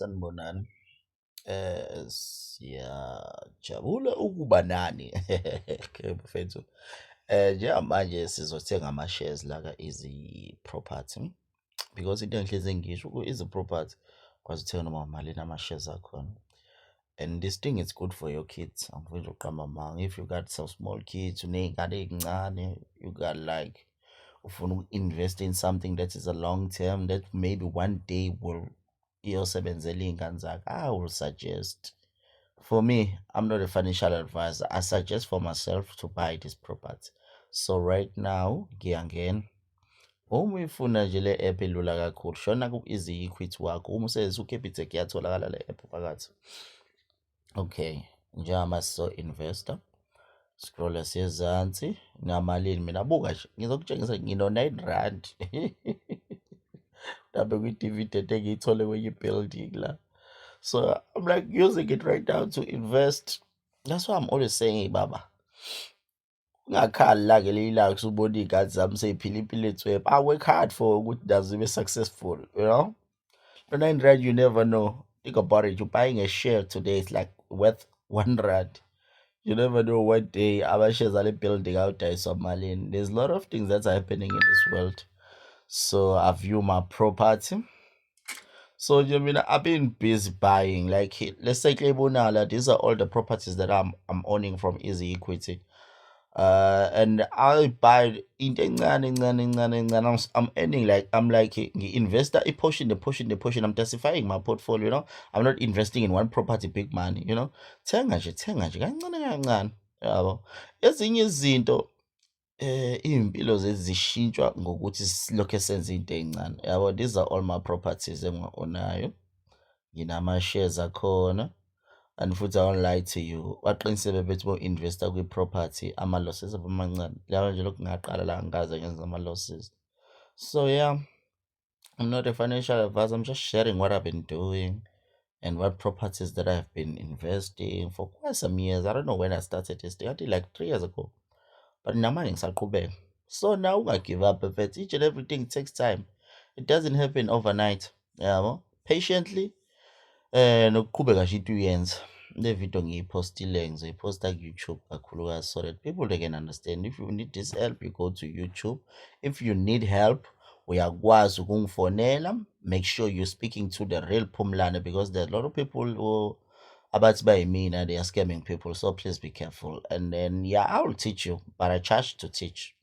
sanibonani. Siyajabula ukuba nani. Okay, mfethu. Njengamanje sizothenga ama-shares la ka-Easy Property because into engihlezi ngisho ku-Easy Property kwazi ukuthenga noma malini ama-shares akhona. And this thing is good for your kids. Angifuni nje uqamba amanga. If you got some small kids, uney'ngane ey'ncane, you got like ufuna uku-invest in something that is a long term that maybe one day will iyosebenzela iy'ngane zakho, I will suggest. For me, I'm not a financial advisor. I suggest for myself to buy this property. So right now, ngiyangena. Uma uyifuna nje le app elula kakhulu, shona ku-Easy Equity wakho. Uma usebenzisa uCapitec iyatholakala le app phakathi. Okay, njengoba sizo-investor. Scrolla siye ezansi. Ngamalini mina buka nje. Ngizokutshengisa ngino-9 rand. Mhlambe kwi-dividend engiyithole kwenye building la. So I'm like using it right now to invest. That's why I'm always saying, baba, ungakhali la ke lelilanga usubona iy'ngane zami sey'phila impilo etswebhu. I work hard for ukuthi nazo zibe successful, you know? For 9 rand, you never know. Think about it. You're buying a share today, it's like worth 1 rand. You never know what day our shares are building out there malini. There's a lot of things that's happening in this world. So I view my property. So you mean I've been busy buying, like let's say Klebonala, these are all the properties that I'm owning from Easy Equity. And I buy into I'm earning like I'm like investor a portion, I'm diversifying my portfolio, you know. I'm not investing in one property big money, you know. Thenga nje kancane. Yabo. Ezinye izinto iy'mpilo zethu zishintshwa ngokuthi silokhe senza into ey'ncane. Yabo, these are all my properties engiwa-onayo. Nginama-shares akhona. And futhi I won't lie to you. Waqiniseke bethi bo-investa kwi-property, ama-losses aba mancane. Lawa nje lokhu ngaqala la ngikaze ngenza ama-losses. So yeah, I'm not a financial advisor. I'm just sharing what I've been doing and what properties that I've been investing for quite some years. I don't know when I started this thing. I did like 3 years ago. But namanje ngisaqhubeka. So now unga-give up effort. Each and everything takes time. It doesn't happen overnight. Yabo. Patiently. Nokuqhubeka nje into uyenza. Le video ngiyipostile ngizoyiposta ku-YouTube kakhulukazi so that people they can understand. If you need this help, you go to YouTube. If you need help, uyakwazi ukungifonela. Make sure you're speaking to the real Phumlani because there are a lot of people who abathi bayimina, they are scamming people. So please be careful. And then yeah, I will teach you, but I charge to teach.